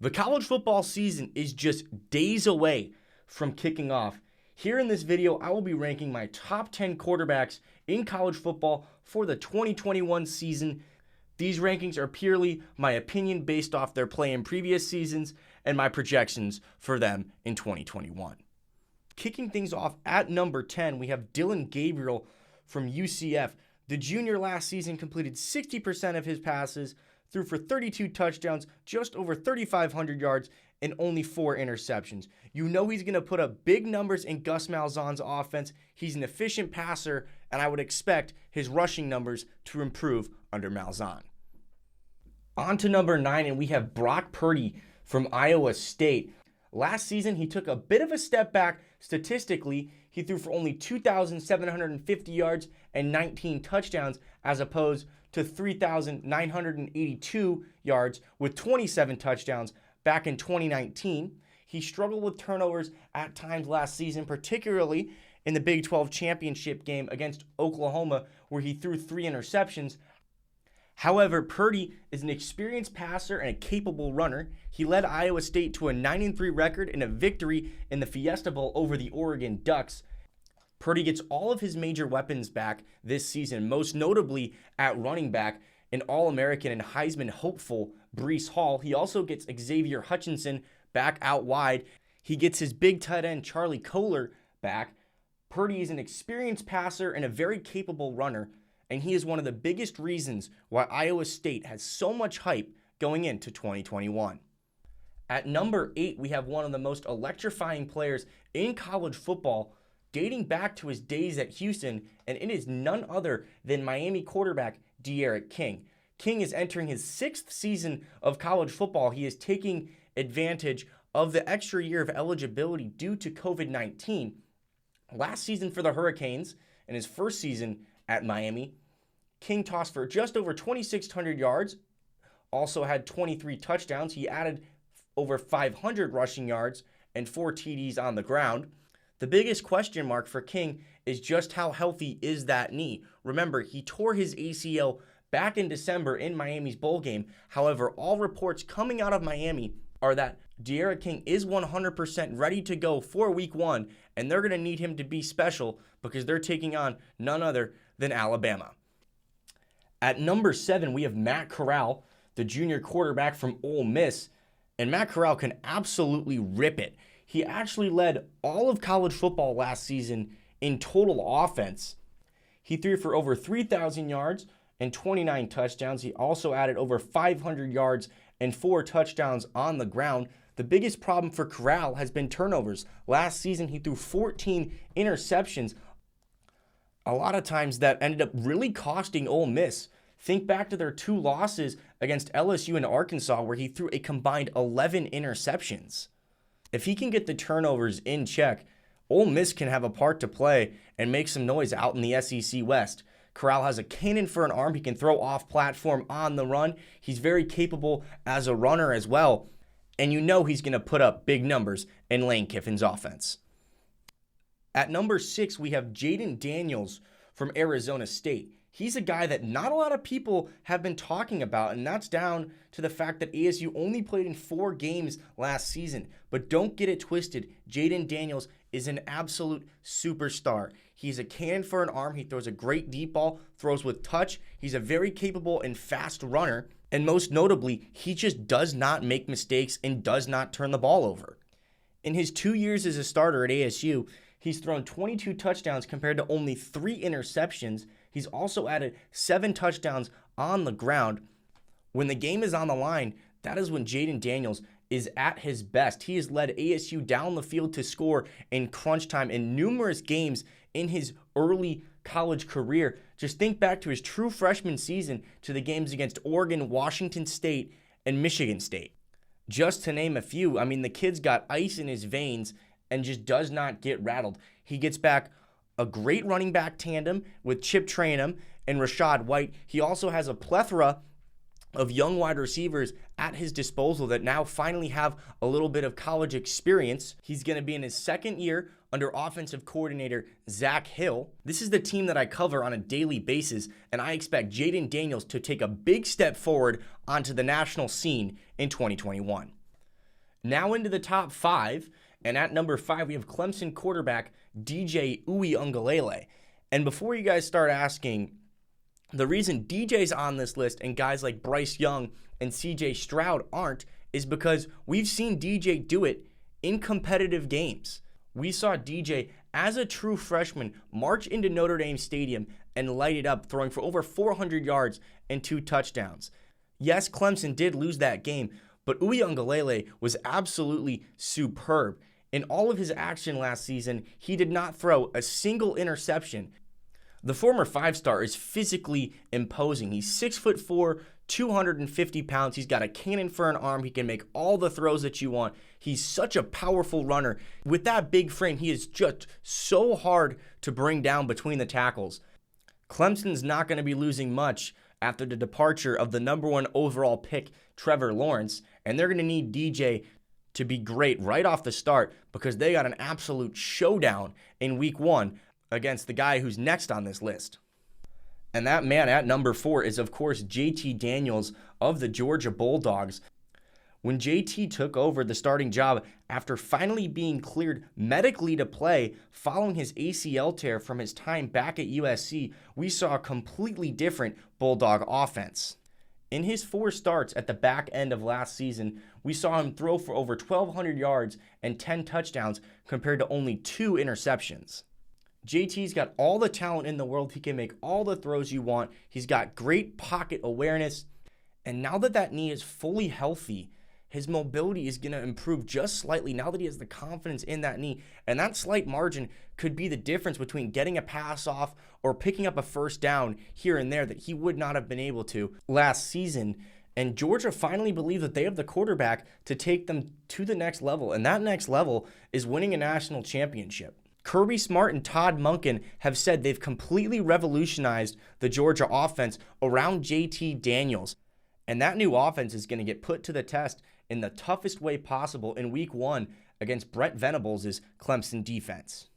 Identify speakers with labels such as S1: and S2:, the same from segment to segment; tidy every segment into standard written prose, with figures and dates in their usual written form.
S1: The college football season is just days away from kicking off. Here in this video, I will be ranking my top 10 quarterbacks in college football for the 2021 season. These rankings are purely my opinion based off their play in previous seasons and my projections for them in 2021. Kicking things off at number 10, we have Dillon Gabriel from UCF. The junior last season completed 60% of his passes, threw for 32 touchdowns, just over 3,500 yards, and only 4 interceptions. You know he's going to put up big numbers in Gus Malzahn's offense. He's an efficient passer, and I would expect his rushing numbers to improve under Malzahn. On to number 9, and we have Brock Purdy from Iowa State. Last season, he took a bit of a step back statistically. He threw for only 2,750 yards and 19 touchdowns, as opposed to 3,982 yards with 27 touchdowns back in 2019. He struggled with turnovers at times last season, particularly in the Big 12 championship game against Oklahoma, where he threw 3 interceptions. However, Purdy is an experienced passer and a capable runner. He led Iowa State to a 9-3 record and a victory in the Fiesta Bowl over the Oregon Ducks. Purdy gets all of his major weapons back this season, most notably at running back, an All-American and Heisman hopeful Breece Hall. He also gets Xavier Hutchinson back out wide. He gets his big tight end Charlie Kolar back. Purdy is an experienced passer and a very capable runner, and he is one of the biggest reasons why Iowa State has so much hype going into 2021. At number 8, we have one of the most electrifying players in college football, dating back to his days at Houston, and it is none other than Miami quarterback D'Eriq King. King is entering his 6th season of college football. He is taking advantage of the extra year of eligibility due to COVID-19. Last season for the Hurricanes, and his first season at Miami, King tossed for just over 2,600 yards, also had 23 touchdowns. He added over 500 rushing yards and 4 TDs on the ground. The biggest question mark for King is just how healthy is that knee. Remember, he tore his ACL back in December in Miami's bowl game. However, all reports coming out of Miami are that D'Eriq King is 100% ready to go for week 1, and they're going to need him to be special because they're taking on none other than Alabama. At number 7, we have Matt Corral, the junior quarterback from Ole Miss, and Matt Corral can absolutely rip it. He actually led all of college football last season in total offense. He threw for over 3,000 yards and 29 touchdowns. He also added over 500 yards and 4 touchdowns on the ground. The biggest problem for Corral has been turnovers. Last season, he threw 14 interceptions. A lot of times that ended up really costing Ole Miss. Think back to their 2 losses against LSU and Arkansas, where he threw a combined 11 interceptions. If he can get the turnovers in check, Ole Miss can have a part to play and make some noise out in the SEC West. Corral has a cannon for an arm. He can throw off platform on the run. He's very capable as a runner as well. And you know he's going to put up big numbers in Lane Kiffin's offense. At number 6, we have Jayden Daniels from Arizona State. He's a guy that not a lot of people have been talking about, and that's down to the fact that ASU only played in 4 games last season. But don't get it twisted. Jayden Daniels is an absolute superstar. He's a cannon for an arm. He throws a great deep ball, throws with touch. He's a very capable and fast runner. And most notably, he just does not make mistakes and does not turn the ball over. In his 2 years as a starter at ASU, he's thrown 22 touchdowns compared to only 3 interceptions. He's also added 7 touchdowns on the ground. When the game is on the line, that is when Jayden Daniels is at his best. He has led ASU down the field to score in crunch time in numerous games in his early college career. Just think back to his true freshman season to the games against Oregon, Washington State, and Michigan State. Just to name a few, I mean, the kid's got ice in his veins and just does not get rattled. He gets back a great running back tandem with Chip Trayanum and Rachaad White. He also has a plethora of young wide receivers at his disposal that now finally have a little bit of college experience. He's going to be in his 2nd year under offensive coordinator Zach Hill. This is the team that I cover on a daily basis, and I expect Jayden Daniels to take a big step forward onto the national scene in 2021. Now into the top 5, and at number 5 we have Clemson quarterback DJ Uiagalelei. And before you guys start asking, the reason DJ's on this list and guys like Bryce Young and CJ Stroud aren't is because we've seen DJ do it in competitive games. We saw DJ as a true freshman march into Notre Dame Stadium and light it up, throwing for over 400 yards and 2 touchdowns. Yes, Clemson did lose that game, but Uiagalelei was absolutely superb. In all of his action last season, he did not throw a single interception. The former 5-star is physically imposing. He's 6'4", 250 pounds. He's got a cannon for an arm. He can make all the throws that you want. He's such a powerful runner. With that big frame, he is just so hard to bring down between the tackles. Clemson's not going to be losing much after the departure of the number 1 overall pick, Trevor Lawrence, and they're going to need DJ to be great right off the start because they got an absolute showdown in week 1 against the guy who's next on this list. And that man at number 4 is, of course, JT Daniels of the Georgia Bulldogs. When JT took over the starting job after finally being cleared medically to play following his ACL tear from his time back at USC, we saw a completely different Bulldog offense. In his 4 starts at the back end of last season, we saw him throw for over 1,200 yards and 10 touchdowns compared to only 2 interceptions. JT's got all the talent in the world. He can make all the throws you want. He's got great pocket awareness. And now that that knee is fully healthy, his mobility is going to improve just slightly now that he has the confidence in that knee. And that slight margin could be the difference between getting a pass off or picking up a first down here and there that he would not have been able to last season. And Georgia finally believed that they have the quarterback to take them to the next level. And that next level is winning a national championship. Kirby Smart and Todd Monken have said they've completely revolutionized the Georgia offense around JT Daniels. And that new offense is going to get put to the test in the toughest way possible in week 1 against Brent Venables' Clemson defense.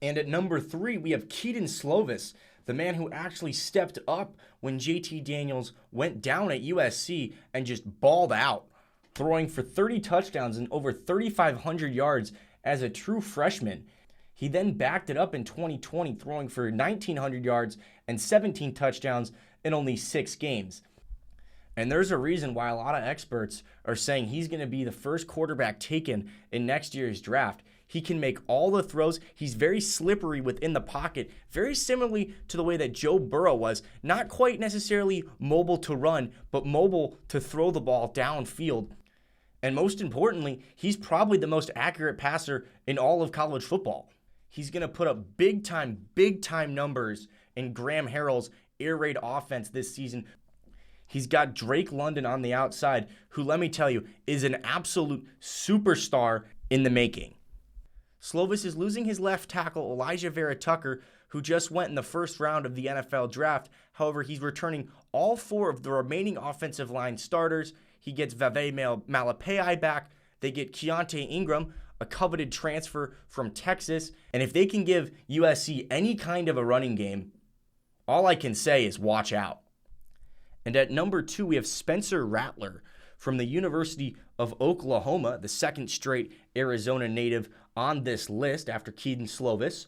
S1: And at number 3, we have Kedon Slovis, the man who actually stepped up when JT Daniels went down at USC and just balled out, throwing for 30 touchdowns and over 3,500 yards as a true freshman. He then backed it up in 2020, throwing for 1,900 yards and 17 touchdowns in only 6 games. And there's a reason why a lot of experts are saying he's going to be the first quarterback taken in next year's draft. He can make all the throws. He's very slippery within the pocket, very similarly to the way that Joe Burrow was. Not quite necessarily mobile to run, but mobile to throw the ball downfield. And most importantly, he's probably the most accurate passer in all of college football. He's going to put up big time numbers in Graham Harrell's air raid offense this season. He's got Drake London on the outside, who, let me tell you, is an absolute superstar in the making. Slovis is losing his left tackle, Elijah Vera Tucker, who just went in the first round of the NFL draft. However, he's returning all 4 of the remaining offensive line starters. He gets Vavae Malepeai back. They get Keontae Ingram, a coveted transfer from Texas. And if they can give USC any kind of a running game, all I can say is watch out. And at number 2, we have Spencer Rattler from the University of Oklahoma, the second straight Arizona native on this list after Kedon Slovis.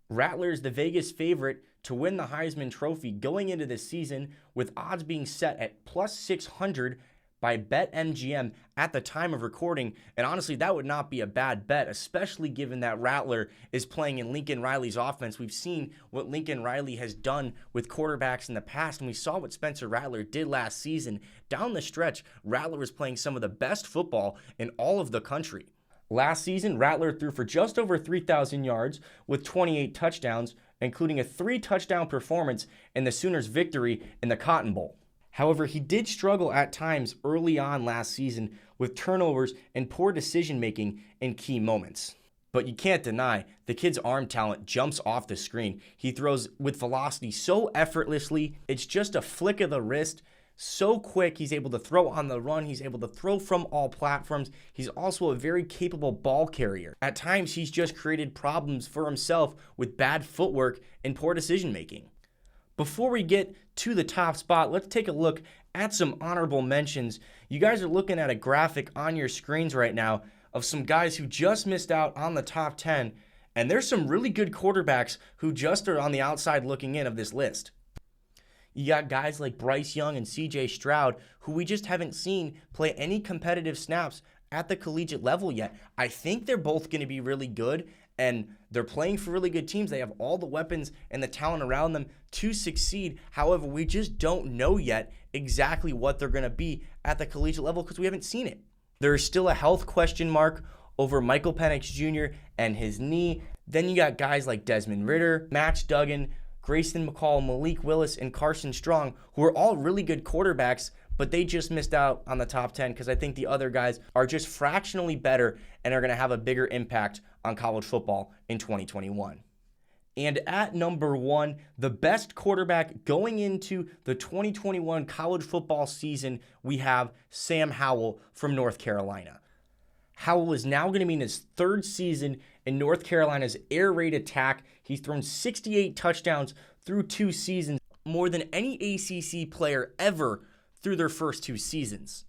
S1: Rattler is the Vegas favorite to win the Heisman Trophy going into this season, with odds being set at plus 600 by BetMGM at the time of recording. And honestly, that would not be a bad bet, especially given that Rattler is playing in Lincoln Riley's offense. We've seen what Lincoln Riley has done with quarterbacks in the past, and we saw what Spencer Rattler did last season. Down the stretch, Rattler was playing some of the best football in all of the country. Last season, Rattler threw for just over 3,000 yards with 28 touchdowns, including a 3-touchdown performance in the Sooners' victory in the Cotton Bowl. However, he did struggle at times early on last season with turnovers and poor decision-making in key moments. But you can't deny the kid's arm talent jumps off the screen. He throws with velocity so effortlessly. It's just a flick of the wrist. So quick, he's able to throw on the run. He's able to throw from all platforms. He's also a very capable ball carrier. At times, he's just created problems for himself with bad footwork and poor decision-making. Before we get to the top spot, let's take a look at some honorable mentions, you guys are looking at a graphic on your screens right now of some guys who just missed out on the top 10, and there's some really good quarterbacks who just are on the outside looking in of this list. You got guys like Bryce Young and CJ Stroud, who we just haven't seen play any competitive snaps at the collegiate level yet. I think they're both going to be really good, and they're playing for really good teams. They have all the weapons and the talent around them to succeed. However, we just don't know yet exactly what they're going to be at the collegiate level because we haven't seen it. There is still a health question mark over Michael Penix Jr. and his knee. Then you got guys like Desmond Ridder, Max Duggan, Grayson McCall, Malik Willis, and Carson Strong, who are all really good quarterbacks, but they just missed out on the top 10 because I think the other guys are just fractionally better and are going to have a bigger impact on college football in 2021. And at number 1, the best quarterback going into the 2021 college football season, we have Sam Howell from North Carolina. Howell is now going to be in his 3rd season in North Carolina's air raid attack. He's thrown 68 touchdowns through 2 seasons, more than any ACC player ever through their first 2 seasons.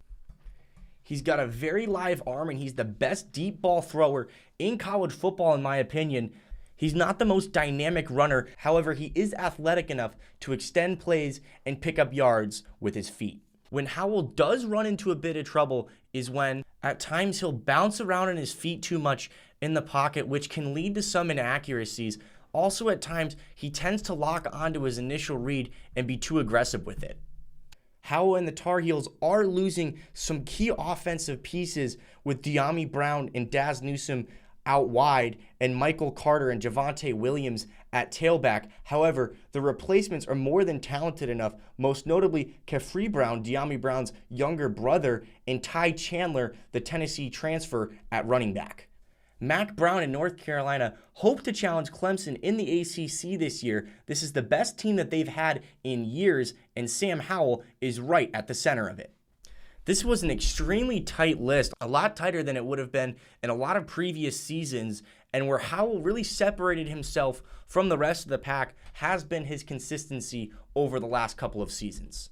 S1: He's got a very live arm, and he's the best deep ball thrower in college football, in my opinion. He's not the most dynamic runner. However, he is athletic enough to extend plays and pick up yards with his feet. When Howell does run into a bit of trouble is when at times he'll bounce around on his feet too much in the pocket, which can lead to some inaccuracies. Also, at times, he tends to lock onto his initial read and be too aggressive with it. Howell and the Tar Heels are losing some key offensive pieces with Dyami Brown and Daz Newsome out wide and Michael Carter and Javonte Williams at tailback. However, the replacements are more than talented enough, most notably Khafre Brown, Dyami Brown's younger brother, and Ty Chandler, the Tennessee transfer, at running back. Mack Brown in North Carolina hope to challenge Clemson in the ACC this year. This is the best team that they've had in years, and Sam Howell is right at the center of it. This was an extremely tight list, a lot tighter than it would have been in a lot of previous seasons, and where Howell really separated himself from the rest of the pack has been his consistency over the last couple of seasons.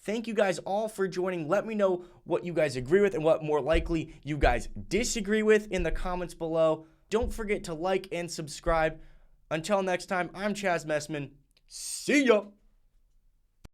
S1: Thank you guys all for joining. Let me know what you guys agree with and what more likely you guys disagree with in the comments below. Don't forget to like and subscribe. Until next time, I'm Chaz Messman. See ya!